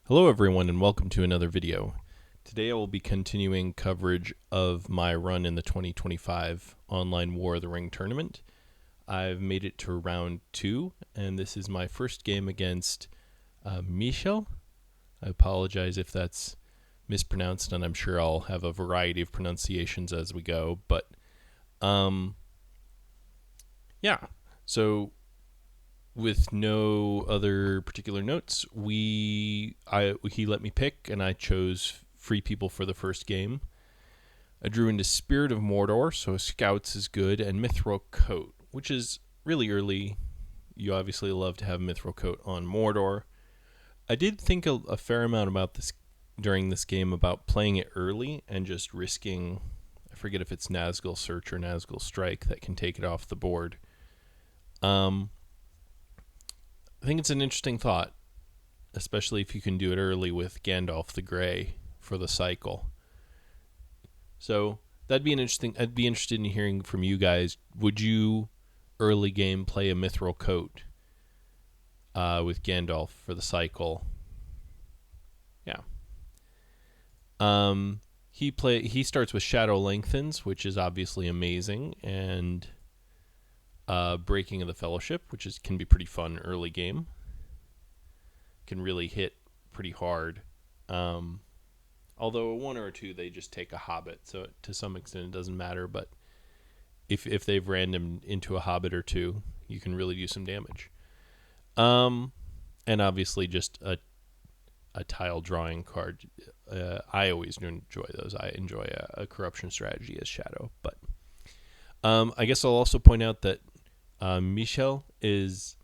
Hello everyone and welcome to another video. Today I will be continuing coverage of my run in the 2025 Online War of the Ring tournament. I've made it to round 2 and this is my first game against Michel. I apologize if that's mispronounced and I'm sure I'll have a variety of pronunciations as we go, but yeah. So with no other particular notes, he let me pick, and I chose Free People for the first game. I drew into Spirit of Mordor, so Scouts is good, and Mithril Coat, which is really early. You obviously love to have Mithril Coat on Mordor. I did think a fair amount about this during this game about playing it early and just risking, I forget if it's Nazgul Search or Nazgul Strike that can take it off the board. I think it's an interesting thought, especially if you can do it early with Gandalf the Grey for the cycle. So that'd be an interesting. I'd be interested in hearing from you guys. Would you early game play a Mithril Coat with Gandalf for the cycle? Yeah. He starts with Shadow Lengthens, which is obviously amazing, and Breaking of the Fellowship, which can be pretty fun early game. Can really hit pretty hard. Although a 1 or a 2, they just take a Hobbit, so to some extent it doesn't matter. But if they've randomed into a Hobbit or 2, you can really do some damage. And obviously just a tile drawing card. I always enjoy those. I enjoy a corruption strategy as Shadow. But I guess I'll also point out that Michel is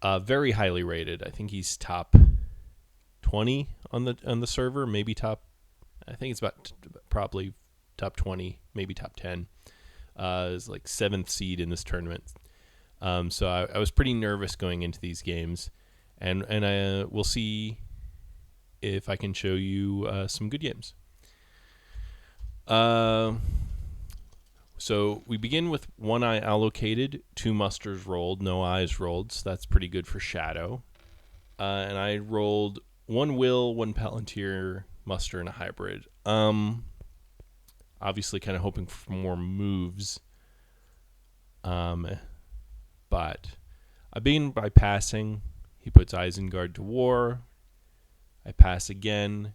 very highly rated. I think he's top 20 on the server, maybe top. I think it's probably top 20, maybe top 10. Is like 7th seed in this tournament. So I was pretty nervous going into these games, and we'll see if I can show you some good games. So we begin with 1 eye allocated, 2 musters rolled, no eyes rolled, so that's pretty good for Shadow. And I rolled 1 will, 1 Palantir, muster, and a hybrid. Obviously kind of hoping for more moves. But I begin by passing. He puts Isengard to war. I pass again,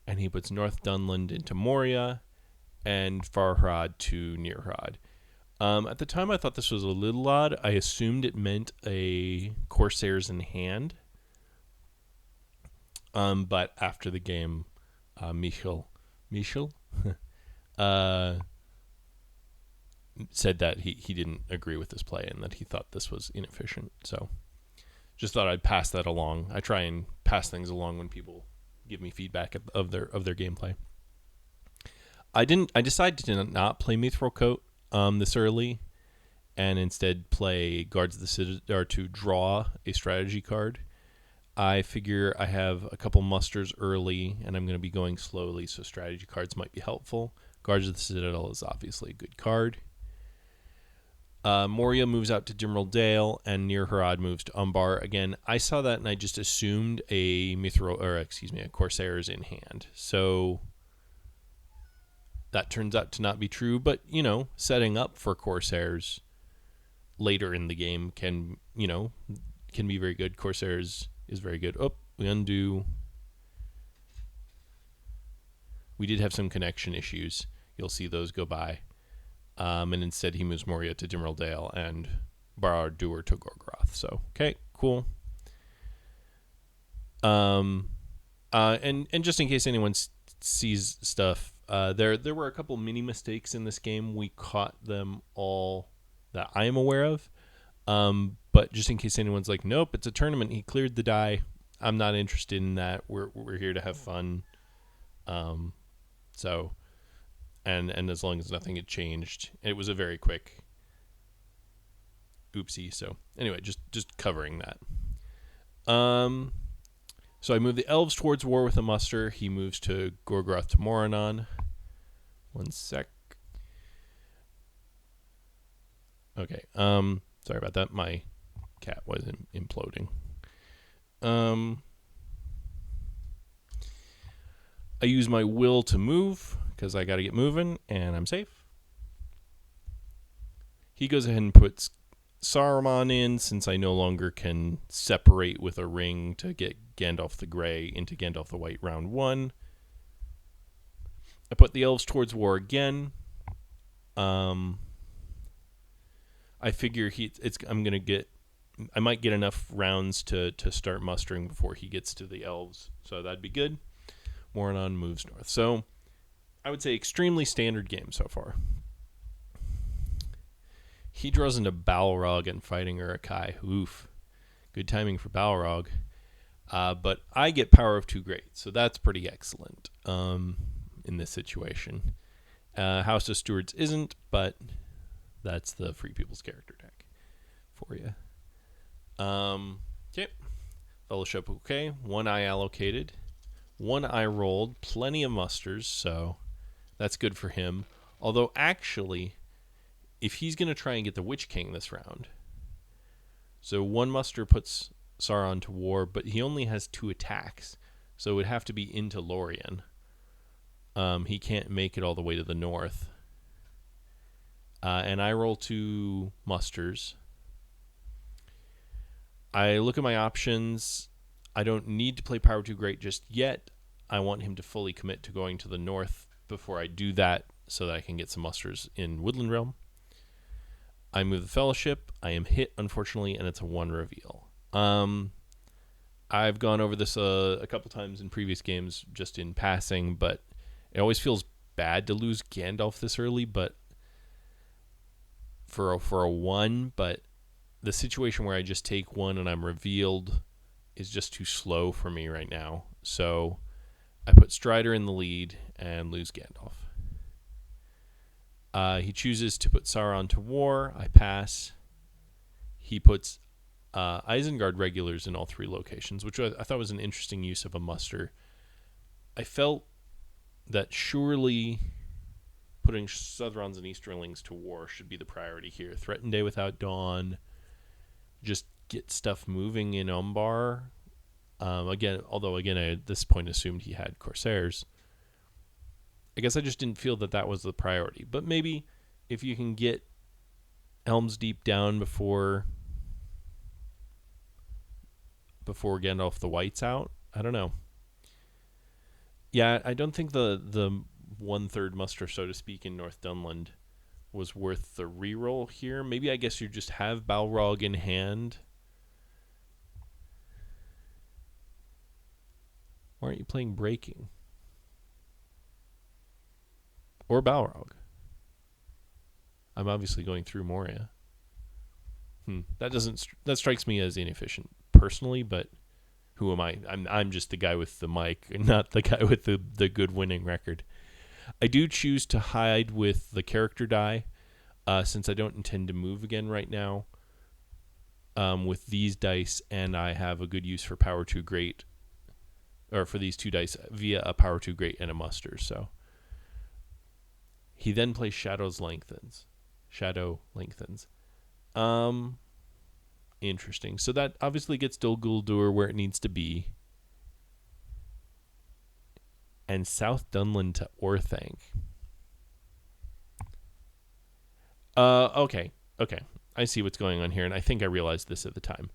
and he puts North Dunland into Moria, and Farhad to Nirhad. At the time, I thought this was a little odd. I assumed it meant a Corsairs in hand. But after the game, Michel said that he didn't agree with this play and that he thought this was inefficient. So just thought I'd pass that along. I try and pass things along when people give me feedback of their gameplay. I decided to not play Mithril Coat this early, and instead play Guards of the Citadel to draw a strategy card. I figure I have a couple musters early, and I'm going to be going slowly, so strategy cards might be helpful. Guards of the Citadel is obviously a good card. Moria moves out to Dimral Dale, and Nirhad moves to Umbar. Again, I saw that and I just assumed a Corsairs in hand. So that turns out to not be true, but, setting up for Corsairs later in the game can be very good. Corsairs is very good. Oh, we undo. We did have some connection issues. You'll see those go by. And instead he moves Moria to Dimral Dale and Barad-dûr to Gorgoroth. So, okay, cool. And just in case anyone sees stuff, there were a couple mini mistakes in this game. We caught them all that I am aware of. But just in case anyone's like, nope, it's a tournament, he cleared the die, I'm not interested in that. We're here to have fun. So, and as long as nothing had changed, it was a very quick oopsie. So anyway, just covering that. So I move the elves towards war with a muster. He moves to Gorgoroth to Moranon. 1 sec. Okay. Sorry about that. My cat was imploding. I use my will to move because I got to get moving, and I'm safe. He goes ahead and puts Saruman in, since I no longer can separate with a ring to get Gandalf the Grey into Gandalf the White round 1. I put the elves towards war again. I figure I might get enough rounds to start mustering before he gets to the elves, so that'd be good. Moranon moves north. So I would say extremely standard game so far. He draws into Balrog and fighting Uruk-hai. Oof. Good timing for Balrog. But I get Power of 2 Great, so that's pretty excellent in this situation. House of Stewards isn't, but that's the Free People's Character deck for you. Okay. Fellowship, okay. 1 eye allocated. 1 eye rolled. Plenty of musters, so that's good for him. Although, actually, if he's going to try and get the Witch King this round, so 1 muster puts Sauron to war, but he only has 2 attacks, so it would have to be into Lorien. He can't make it all the way to the north. And I roll 2 musters. I look at my options. I don't need to play Power 2 Great just yet. I want him to fully commit to going to the north before I do that, so that I can get some musters in Woodland Realm. I move the Fellowship. I am hit, unfortunately, and it's a 1 reveal. I've gone over this a couple times in previous games, just in passing, but it always feels bad to lose Gandalf this early, but for a 1, but the situation where I just take 1 and I'm revealed is just too slow for me right now. So I put Strider in the lead and lose Gandalf. He chooses to put Sauron to war. I pass. He puts Isengard regulars in all 3 locations, which I thought was an interesting use of a muster. I felt that surely putting Southrons and Easterlings to war should be the priority here. Threaten Day Without Dawn. Just get stuff moving in Umbar. Although I at this point assumed he had Corsairs. I guess I just didn't feel that was the priority. But maybe if you can get Helm's Deep down before Gandalf the White's out, I don't know. Yeah, I don't think the 1/3 muster, so to speak, in North Dunland was worth the reroll here. Maybe I guess you just have Balrog in hand. Why aren't you playing Breaking? Or Balrog? I'm obviously going through Moria. That strikes me as inefficient personally, but who am I? I'm just the guy with the mic, and not the guy with the good winning record. I do choose to hide with the character die, since I don't intend to move again right now with these dice, and I have a good use for Power 2 Great, or for these 2 dice via a Power 2 Great and a muster. So he then plays Shadow Lengthens. Interesting. So that obviously gets Dol Guldur where it needs to be. And South Dunland to Orthanc. Okay. I see what's going on here, and I think I realized this at the time.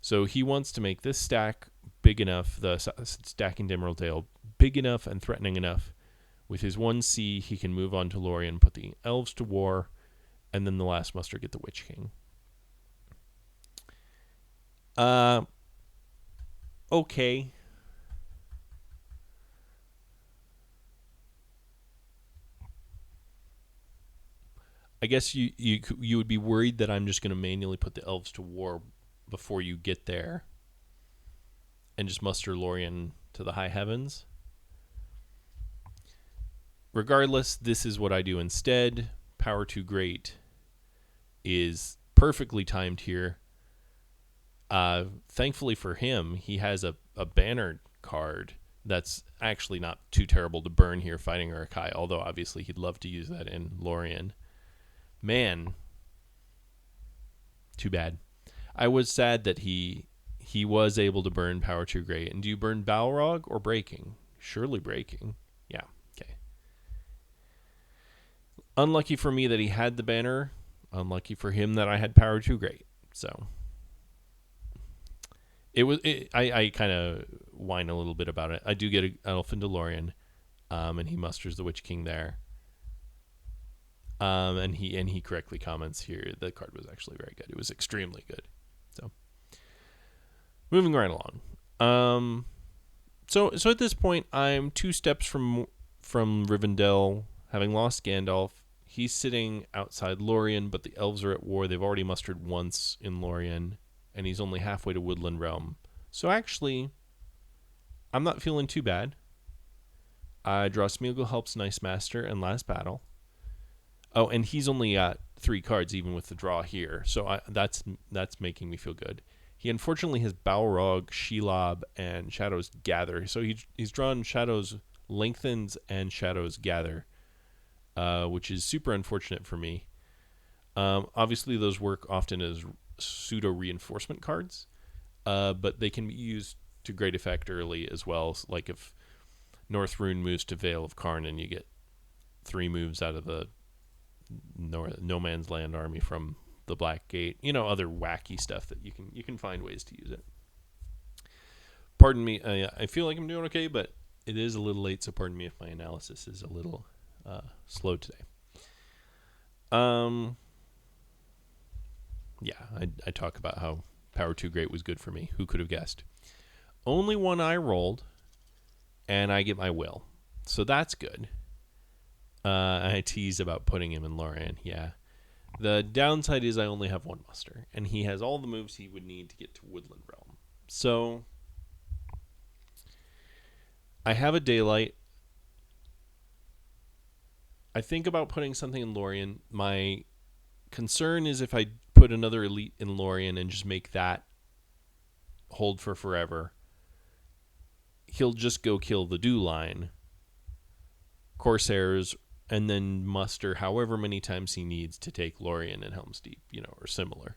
So he wants to make this stack big enough, the stack in Emerald Dale, big enough and threatening enough. With his 1C, he can move on to Lorien, put the elves to war, and then the last muster get the Witch King. Okay. I guess you would be worried that I'm just going to manually put the elves to war before you get there and just muster Lorien to the high heavens. Regardless, this is what I do instead. Power 2 Great is perfectly timed here. Thankfully for him, he has a banner card that's actually not too terrible to burn here fighting Uruk-hai, although obviously he'd love to use that in Lorien. Man, too bad. I was sad that he was able to burn Power 2 Great. And do you burn Balrog or Breaking? Surely Breaking. Yeah. Okay. Unlucky for me that he had the banner. Unlucky for him that I had power too great. So I kind of whine a little bit about it. I do get an Elfin DeLorean, and he musters the Witch King there. And he correctly comments here the card was actually very good. It was extremely good. So moving right along. So at this point, I'm 2 steps from Rivendell, having lost Gandalf. He's sitting outside Lorien, but the elves are at war. They've already mustered once in Lorien, and he's only halfway to Woodland Realm. So actually, I'm not feeling too bad. I draw Smeagol Helps Nice Master and Last Battle. Oh, and he's only got 3 cards even with the draw here, so that's making me feel good. He unfortunately has Balrog, Shelob, and Shadows Gather. So he's drawn Shadows Lengthens and Shadows Gather, which is super unfortunate for me. Obviously, those work often as pseudo reinforcement cards, but they can be used to great effect early as well. Like if North Rune moves to Vale of Karn, and you get 3 moves out of the No Man's Land army from the Black Gate, other wacky stuff that you can find ways to use it. Pardon me, I feel like I'm doing okay, but it is a little late, so pardon me if my analysis is a little slow today. Yeah, I talk about how Power 2 Great was good for me. Who could have guessed? Only one I rolled, and I get my will, so that's good. I tease about putting him in Lorien, yeah. The downside is I only have 1 muster, and he has all the moves he would need to get to Woodland Realm. So I have a Daylight. I think about putting something in Lorien. My concern is if I put another elite in Lorien and just make that hold for forever, he'll just go kill the Dew Line, Corsairs, and then muster however many times he needs to take Lorien and Helm's Deep, or similar.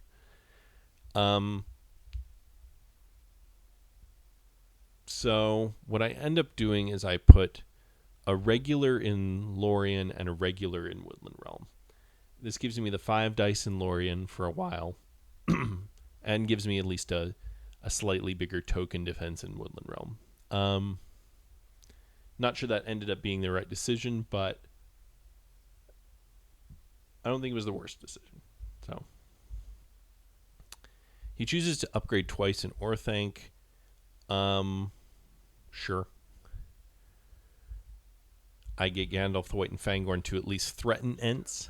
So what I end up doing is I put a regular in Lorien and a regular in Woodland Realm. This gives me the 5 dice in Lorien for a while, and gives me at least a slightly bigger token defense in Woodland Realm. Not sure that ended up being the right decision, but I don't think it was the worst decision. So he chooses to upgrade twice in Orthanc. Sure. I get Gandalf the White and Fangorn to at least threaten Ents.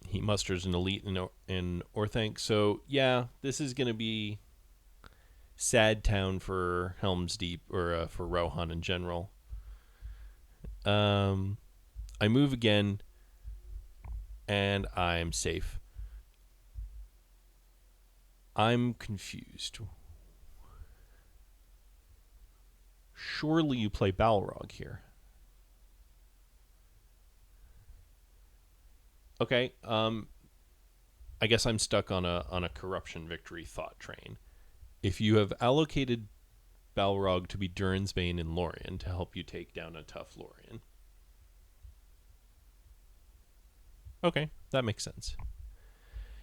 He musters an elite in Orthanc. So yeah, this is going to be sad town for Helm's Deep, or for Rohan in general. I move again, and I'm safe. I'm confused. Surely you play Balrog here. Okay, I guess I'm stuck on a corruption victory thought train. If you have allocated Balrog to be Durin's Bane in Lorien to help you take down a tough Lorien. Okay, that makes sense.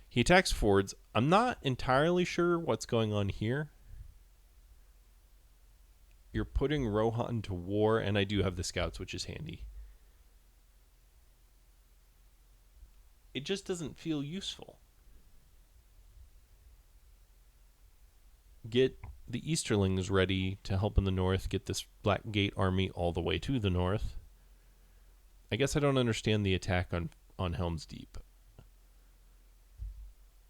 He attacks Fords. I'm not entirely sure what's going on here. You're putting Rohan to war, and I do have the scouts, which is handy. It just doesn't feel useful. Get the Easterlings ready to help in the north, get this Black Gate army all the way to the north. I guess I don't understand the attack on Helm's Deep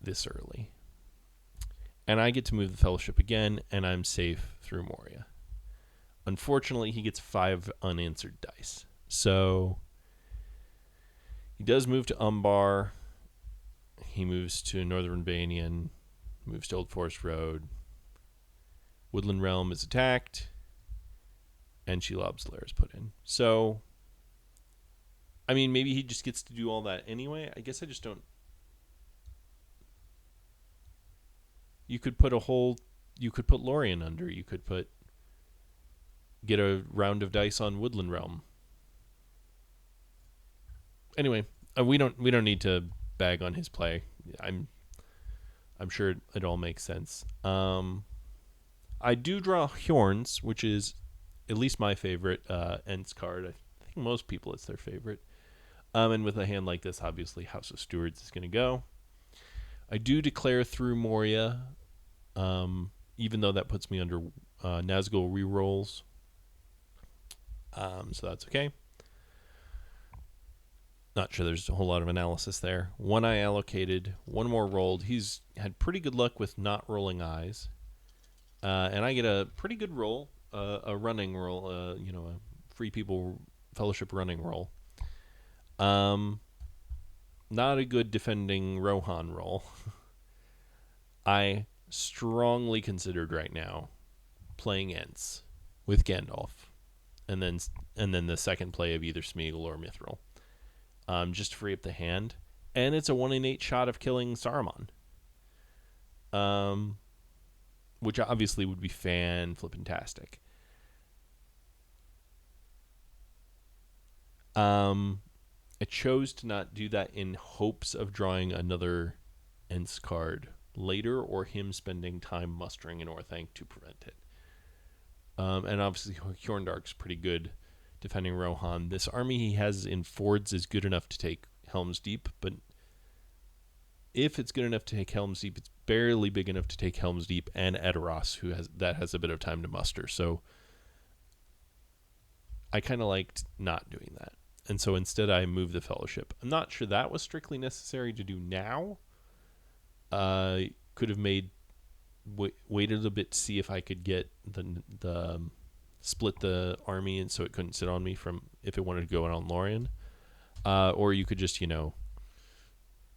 this early. And I get to move the Fellowship again, and I'm safe through Moria. Unfortunately, he gets 5 unanswered dice. So he does move to Umbar. He moves to Northern Banyan, moves to Old Forest Road. Woodland Realm is attacked, and Shelob's Lair is put in. So, I mean, maybe he just gets to do all that anyway. I guess I just don't. You could put Lorien under. You could put get a round of dice on Woodland Realm. Anyway, we don't need to bag on his play. I'm sure it all makes sense. I do draw Hjorns, which is at least my favorite Ents card. I think most people it's their favorite. And with a hand like this, obviously House of Stewards is going to go. I do declare through Moria, even though that puts me under Nazgul rerolls. So that's okay. Not sure there's a whole lot of analysis there. One eye allocated, one more rolled. He's had pretty good luck with not rolling eyes. And I get a pretty good roll, a running roll, a Free People Fellowship running roll. Not a good defending Rohan roll. I strongly considered right now playing Ents with Gandalf, and then the second play of either Smeagol or Mithril, just to free up the hand, and it's a 1 in 8 shot of killing Saruman, which obviously would be fan-flippin-tastic. I chose to not do that in hopes of drawing another Ents card later, or him spending time mustering an Orthanc to prevent it. And obviously Hjorndark's pretty good defending Rohan. This army he has in Fords is good enough to take Helm's Deep, but if it's good enough to take Helm's Deep, it's barely big enough to take Helm's Deep and Edoras, who has a bit of time to muster. So I kind of liked not doing that. And so instead I moved the Fellowship. I'm not sure that was strictly necessary to do now. Could have waited a bit to see if I could get the split the army, and so it couldn't sit on me from if it wanted to go on Lorien. Or you could just,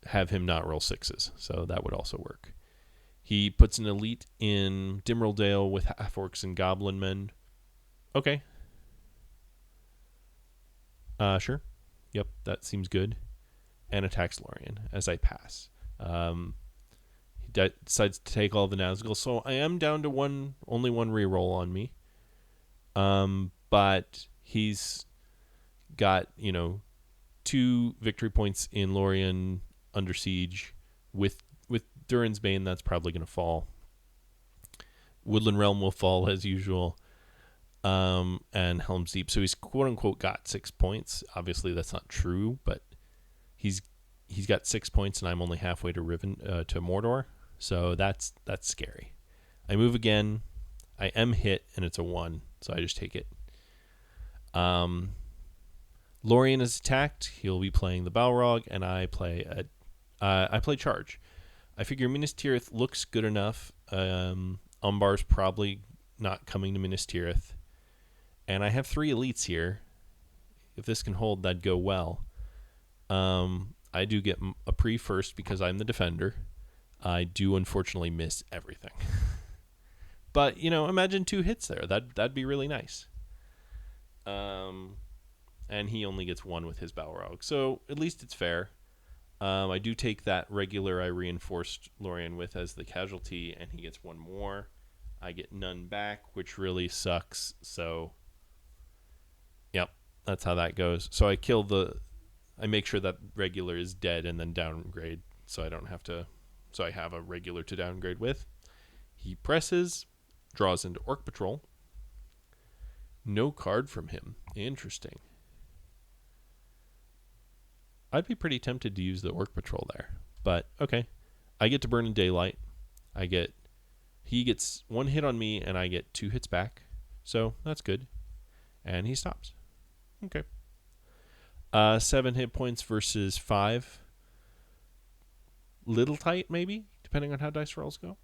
have him not roll sixes. So that would also work. He puts an elite in Dimril Dale with half-orcs and goblin men. Okay. Sure. Yep, that seems good. And attacks Lorien as I pass. He decides to take all the Nazgul, so I am down to only one reroll on me. But he's got 2 victory points in Lorien under siege. With Durin's Bane, that's probably going to fall. Woodland Realm will fall as usual. And Helm's Deep. So he's quote unquote got 6 points. Obviously that's not true, but he's got 6 points, and I'm only halfway to to Mordor. So that's scary. I move again. I am hit, and it's a 1, so I just take it. Lorien is attacked. He'll be playing the Balrog, and I play Charge. I figure Minas Tirith looks good enough. Umbar's probably not coming to Minas Tirith. And I have 3 elites here. If this can hold, that'd go well. I do get a pre first because I'm the defender. I do unfortunately miss everything. But, imagine 2 hits there. That'd be really nice. And he only gets 1 with his Balrog. So at least it's fair. I do take that regular I reinforced Lorien with as the casualty, and he gets 1 more. I get none back, which really sucks. So, yep, that's how that goes. So I make sure that regular is dead and then downgrade, so I don't have to. So I have a regular to downgrade with. He presses, draws into Orc Patrol. No card from him. Interesting. I'd be pretty tempted to use the Orc Patrol there, but okay. I get to burn in daylight. He gets 1 hit on me, and I get 2 hits back. So that's good. And he stops. Okay. 7 hit points versus 5. Little tight, maybe, depending on how dice rolls go.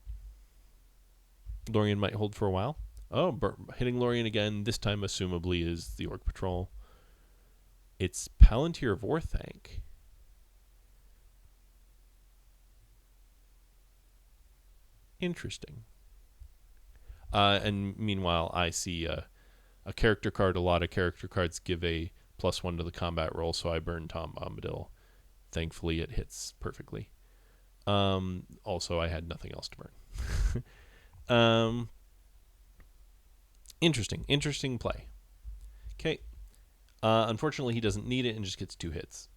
Lorien might hold for a while. Oh, hitting Lorien again, this time assumably is the Orc Patrol. It's Palantir of Orthanc. Interesting. And meanwhile, I see a character card. A lot of character cards give a +1 to the combat roll, so I burn Tom Bombadil. Thankfully, it hits perfectly. Also, I had nothing else to burn. Interesting play. Okay. Unfortunately, he doesn't need it and just gets 2 hits.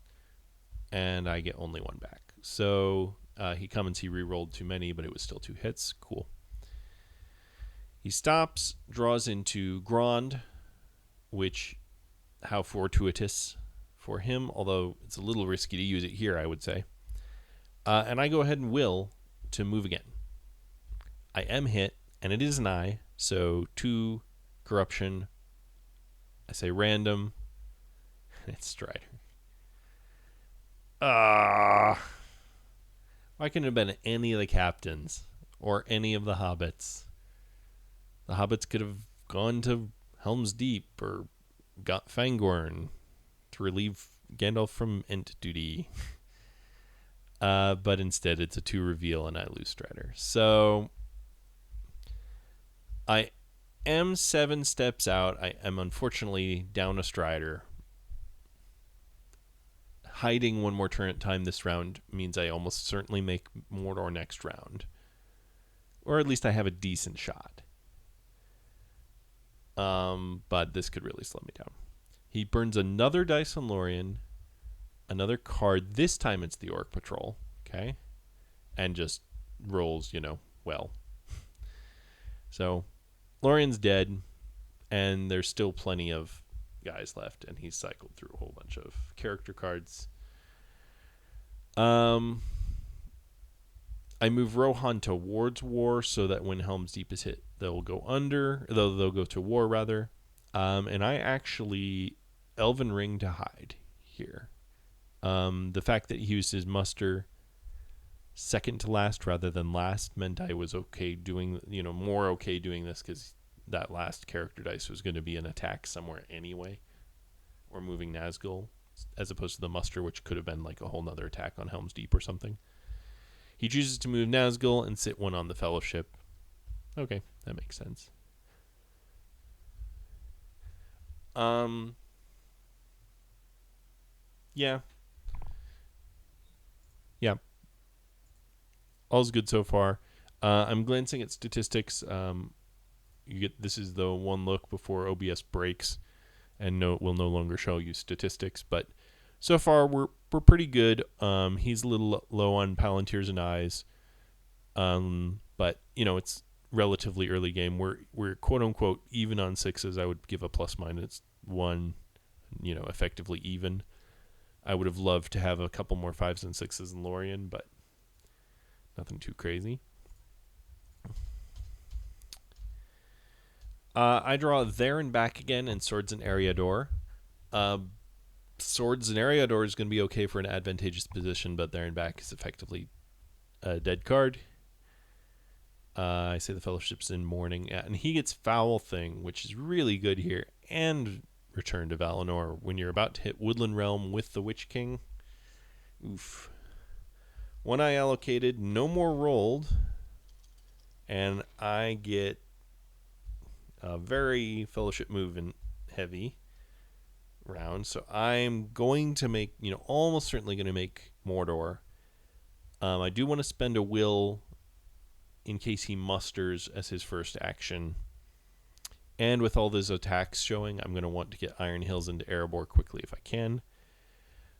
And I get only 1 back. So he comments he re-rolled too many, but it was still 2 hits. Cool. He stops, draws into Grand, which, how fortuitous for him, although it's a little risky to use it here, I would say. And I go ahead and will to move again. I am hit, and it is an eye, so 2 corruption. I say random. It's Strider. Why couldn't it have been any of the captains or any of the hobbits? The hobbits could have gone to Helm's Deep or got Fangorn to relieve Gandalf from Ent duty. But instead, it's a 2 reveal, and I lose Strider. So I am 7 steps out. I am unfortunately down a Strider. Hiding 1 more turn time this round means I almost certainly make Mordor next round. Or at least I have a decent shot. But this could really slow me down. He burns another dice on Lorien, another card. This time it's the Orc Patrol, okay? And just rolls, well. So Lorien's dead, and there's still plenty of guys left, and he's cycled through a whole bunch of character cards. I move Rohan towards war so that when Helm's Deep is hit, they'll go to war rather. And I actually Elven Ring to hide here. The fact that he used his muster second to last rather than last meant I was okay doing, more okay doing this because that last character dice was going to be an attack somewhere anyway, or moving Nazgul, as opposed to the muster, which could have been like a whole nother attack on Helm's Deep or something. He chooses to move Nazgul and sit 1 on the Fellowship. Okay, that makes sense. Yeah. All's good so far. I'm glancing at statistics. This is the 1 look before OBS breaks, and will no longer show you statistics. But so far we're pretty good. He's a little low on Palantirs and Eyes, but it's relatively early game. We're quote unquote even on 6s. I would give a ±1. Effectively even. I would have loved to have a couple more 5s and 6s in Lorien, but nothing too crazy. I draw There and Back again and Swords and Eriador. Swords and Eriador is going to be okay for an advantageous position, but There and Back is effectively a dead card. I say the Fellowship's in mourning, and he gets Foul Thing, which is really good here, and Return to Valinor when you're about to hit Woodland Realm with the Witch King. Oof. 1 eye allocated, no more rolled, and I get a very Fellowship move and heavy round. So I'm going to make, almost certainly going to make Mordor. I do want to spend a will in case he musters as his first action. And with all those attacks showing, I'm going to want to get Iron Hills into Erebor quickly if I can.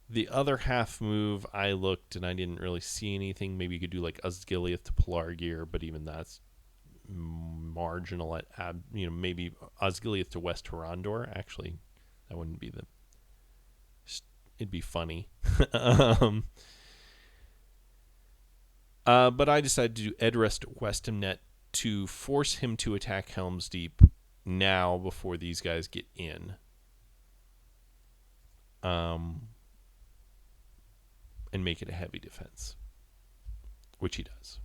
The other half move, I looked and I didn't really see anything. Maybe you could do like Osgiliath to Pelargir, but even that's marginal at maybe Osgiliath to West Horondor. Actually, that wouldn't be it'd be funny. But I decided to do Edrest Westamnet to force him to attack Helm's Deep now before these guys get in. And make it a heavy defense, which he does.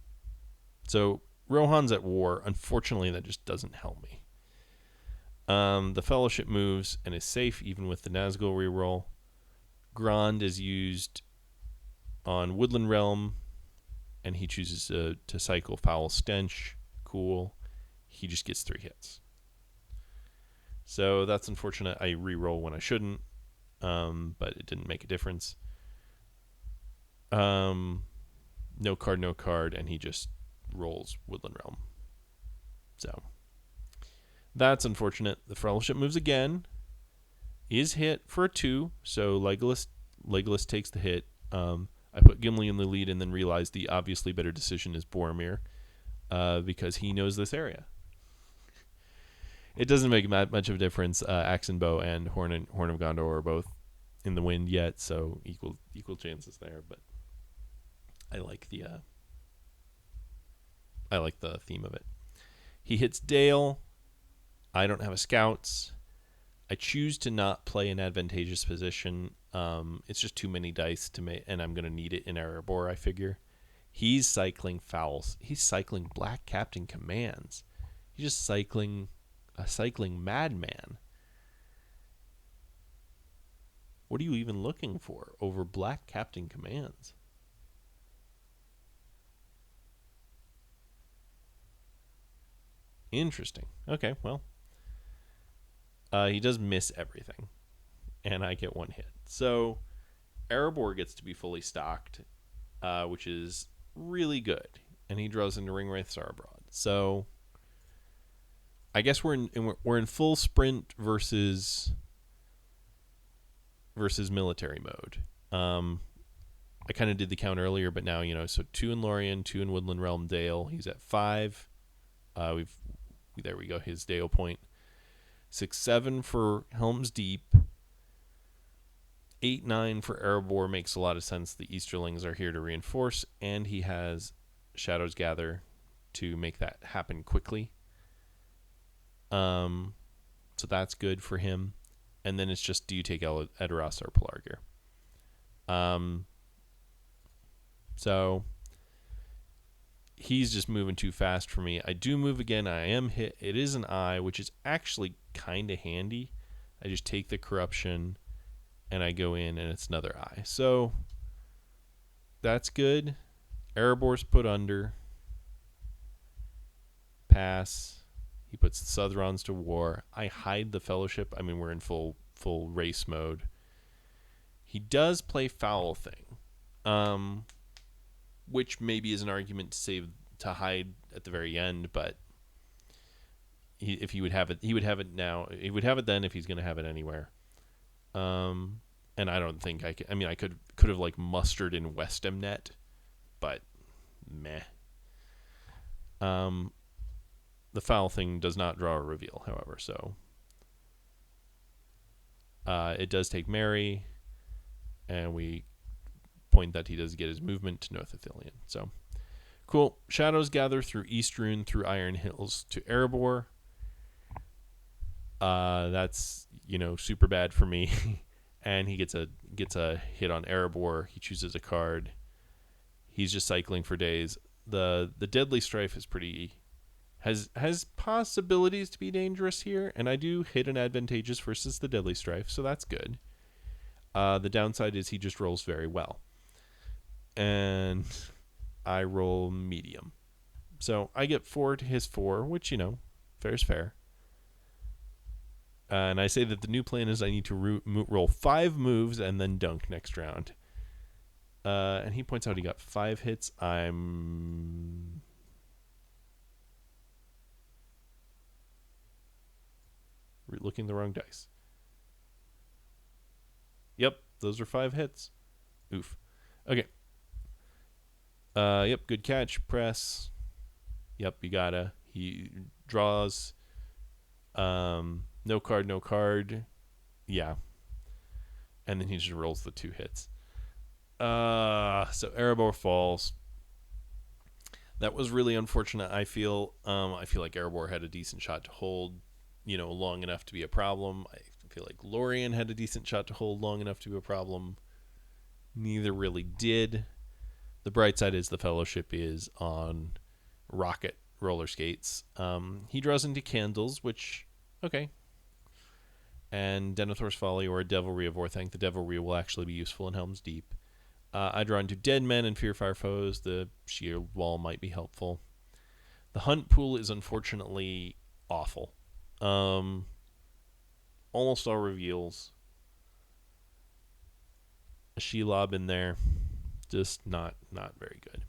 So Rohan's at war. Unfortunately, that just doesn't help me. The Fellowship moves and is safe even with the Nazgul reroll. Grand is used on Woodland Realm, and he chooses to cycle Foul Stench. Cool. He just gets 3 hits. So that's unfortunate. I reroll when I shouldn't, but it didn't make a difference. No card, and he just rolls Woodland Realm. So That's unfortunate. The Fellowship moves again. Is hit for a 2, so Legolas takes the hit. I put Gimli in the lead and then realized the obviously better decision is Boromir, because he knows this area. It doesn't make much of a difference. Axe and Bow and Horn of Gondor are both in the wind yet, so equal chances there. But I like the theme of it. He hits Dale. I don't have a scouts. I choose to not play an advantageous position. It's just too many dice to make, and I'm going to need it in Erebor, I figure. He's cycling fouls. He's cycling Black Captain commands. He's just cycling a cycling madman. What are you even looking for over Black Captain commands? Interesting. Okay, well. He does miss everything, and I get 1 hit. So Erebor gets to be fully stocked, which is really good, and he draws into Ringwraith Sarabrodd. So I guess we're in full sprint versus military mode. I kind of did the count earlier, but now so 2 in Lorien, 2 in Woodland Realm Dale. He's at 5. There we go. His Dale point. 6-7 for Helm's Deep. 8-9 for Erebor makes a lot of sense. The Easterlings are here to reinforce, and he has Shadows Gather to make that happen quickly. So that's good for him. And then it's just, do you take Edoras or Pelargir? So he's just moving too fast for me. I do move again. I am hit. It is an eye, which is actually kind of handy. I just take the corruption and I go in, and it's another eye. So that's good. Erebor's put under. Pass. He puts the Southrons to war. I hide the Fellowship. I mean, we're in full race mode. He does play Foul Thing, which maybe is an argument to hide at the very end, but if he would have it, he would have it now. He would have it then if he's going to have it anywhere. And I don't think I could. I mean, I could have like mustered in Westemnet, but meh. The Foul Thing does not draw a reveal, however, so it does take Mary, and we point that he does get his movement to North Ithilien. So cool. Shadows Gather through Eastrune, through Iron Hills to Erebor. That's super bad for me. And he gets a hit on Erebor. He chooses a card. He's just cycling for days. The Deadly Strife is has possibilities to be dangerous here, and I do hit an advantageous versus the Deadly Strife, so that's good. The downside is he just rolls very well, and I roll medium, so I get 4 to his 4, which fair is fair. And I say that the new plan is I need to roll 5 moves and then dunk next round. And he points out he got 5 hits. I'm looking the wrong dice. Yep, those are 5 hits. Oof. Okay. Yep, good catch. Press. Yep, you gotta. He draws. No card. Yeah. And then he just rolls the 2 hits. So Erebor falls. That was really unfortunate. I feel like Erebor had a decent shot to hold, long enough to be a problem. I feel like Lorien had a decent shot to hold long enough to be a problem. Neither really did. The bright side is the Fellowship is on rocket roller skates. He draws into Candles, which, okay. And Denethor's Folly or a Devilry of Orthanc. The Devilry will actually be useful in Helm's Deep. I draw into Dead Men and Fearfire Foes. The Shield Wall might be helpful. The Hunt Pool is unfortunately awful. Almost all reveals. A Shelob in there. Just not very good.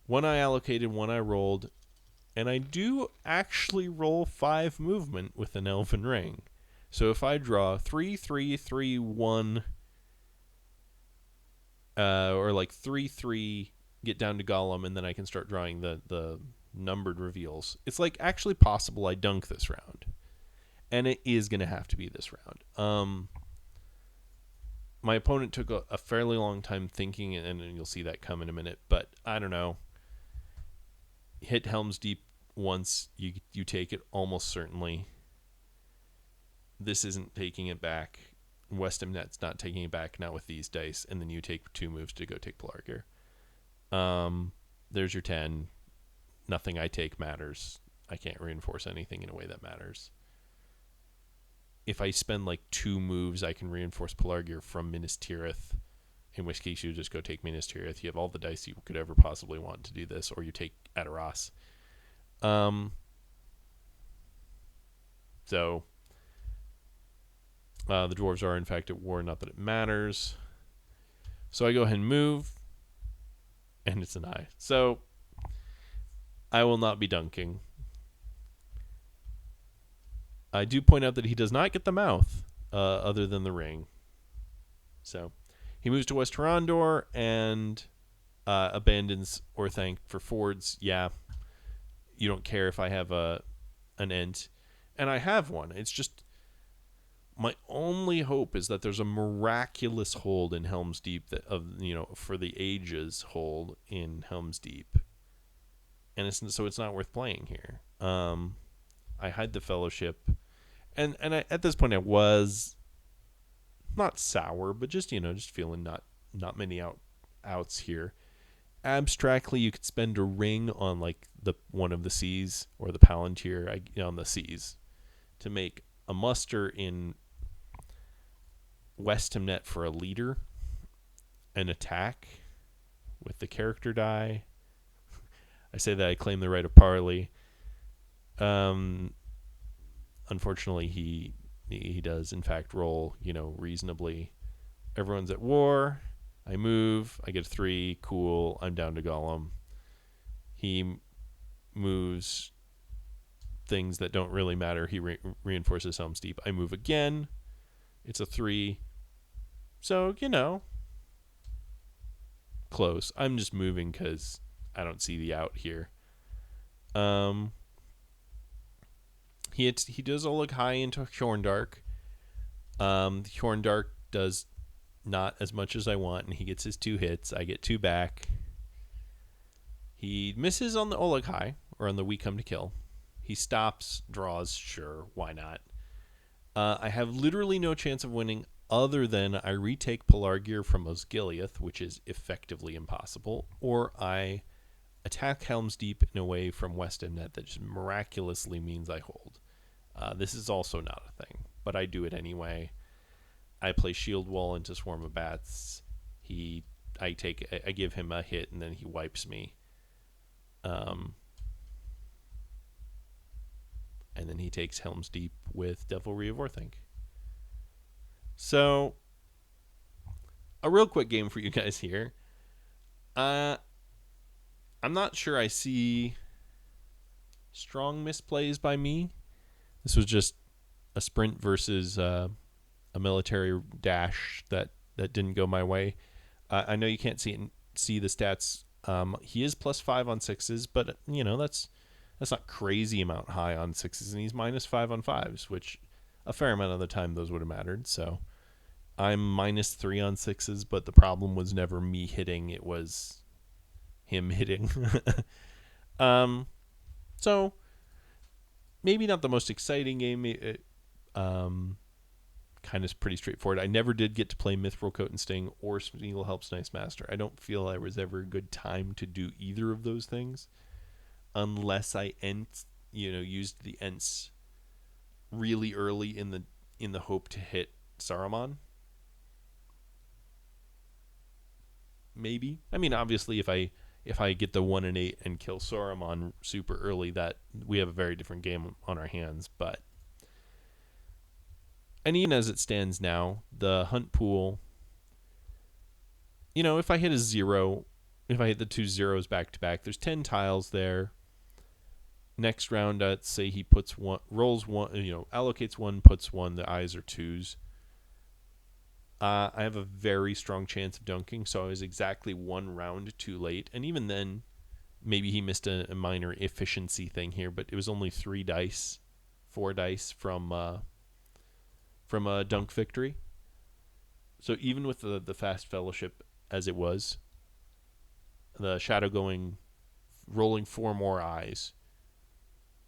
One I allocated, one I rolled. And I do actually roll 5 movement with an Elven Ring. So if I draw 3, 3, 3, 1, or like 3, 3, get down to Golem, and then I can start drawing the numbered reveals. It's like actually possible I dunk this round. And it is going to have to be this round. My opponent took a fairly long time thinking, and you'll see that come in a minute. But I don't know. Hit Helm's Deep once, you take it almost certainly. This isn't taking it back. Westemnet's not taking it back, not with these dice. And then you take 2 moves to go take Pelargir. There's your 10. Nothing I take matters. I can't reinforce anything in a way that matters. If I spend like 2 moves, I can reinforce Pelargir from Minas Tirith, in which case you just go take Minas Tirith. You have all the dice you could ever possibly want to do this, or you take Adaras. So the dwarves are in fact at war, not that it matters. So I go ahead and move, and it's an eye. So I will not be dunking. I do point out that he does not get the mouth, other than the ring. So he moves to West Tarandor and abandons Orthanc for Fords. Yeah, you don't care if I have an Ent. And I have one. It's just my only hope is that there's a miraculous hold in Helm's Deep for the ages hold in Helm's Deep. And it's not worth playing here. I hide the Fellowship. And at this point I was not sour, but just feeling not many outs here. Abstractly, you could spend a ring on like the one of the Seas or the Palantir on the Seas to make a muster in Westemnet for a leader, an attack with the character die. I say that I claim the right of parley. Unfortunately, he does in fact roll reasonably. Everyone's at war. I move. I get a 3. Cool. I'm down to Golem. He moves things that don't really matter. He reinforces Helm's Deep. I move again. It's a 3. So, close. I'm just moving because I don't see the out here. He does look high into Hjorndark. Hjorndark does not as much as I want, and he gets his 2 hits. I get 2 back. He misses on the Oleg High, or on the We Come to Kill. He stops, draws, sure, why not? I have literally no chance of winning other than I retake Pelargir from Osgiliath, which is effectively impossible, or I attack Helm's Deep in a way from Westemnet that just miraculously means I hold. This is also not a thing, but I do it anyway. I play Shield Wall into Swarm of Bats. I give him a hit, and then he wipes me. And then he takes Helm's Deep with Devilry of Orthanc. So, a real quick game for you guys here. I'm not sure I see strong misplays by me. This was just a sprint versus a military dash that didn't go my way. I know you can't see the stats. He is +5 on 6s, but that's not crazy amount high on 6s, and he's -5 on 5s, which a fair amount of the time those would have mattered. So I'm -3 on 6s, but the problem was never me hitting; it was him hitting. So maybe not the most exciting game. It kind of pretty straightforward. I never did get to play Mithril Coat and Sting or Smeagol Helps Nice Master. I don't feel there was ever a good time to do either of those things, unless I used the Ents really early in the hope to hit Saruman. Maybe. I mean, obviously, if I get the 1 and 8 and kill Saruman super early, that we have a very different game on our hands. But and even as it stands now, the hunt pool, if I hit a 0, if I hit the 2 zeros back to back, there's 10 tiles there. Next round, let's say he puts one, rolls one, allocates one, puts one. The eyes are twos. I have a very strong chance of dunking, so I was exactly one round too late. And even then, maybe he missed a minor efficiency thing here, but it was only 4 dice from a dunk victory. So even with the fast fellowship as it was, the shadow rolling 4 more eyes,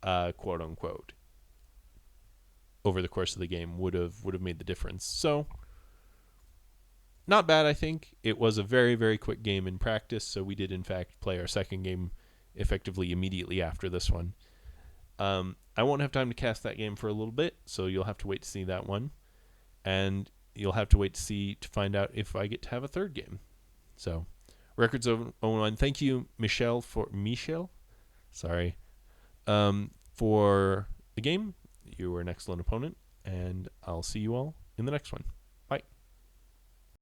quote unquote, over the course of the game would have made the difference. So not bad, I think. It was a very, very quick game in practice, so we did in fact play our second game effectively immediately after this one. I won't have time to cast that game for a little bit, so you'll have to wait to see that one. And you'll have to wait to find out if I get to have a third game. So, Records 01. Thank you, Michel, for the game. You were an excellent opponent, and I'll see you all in the next one.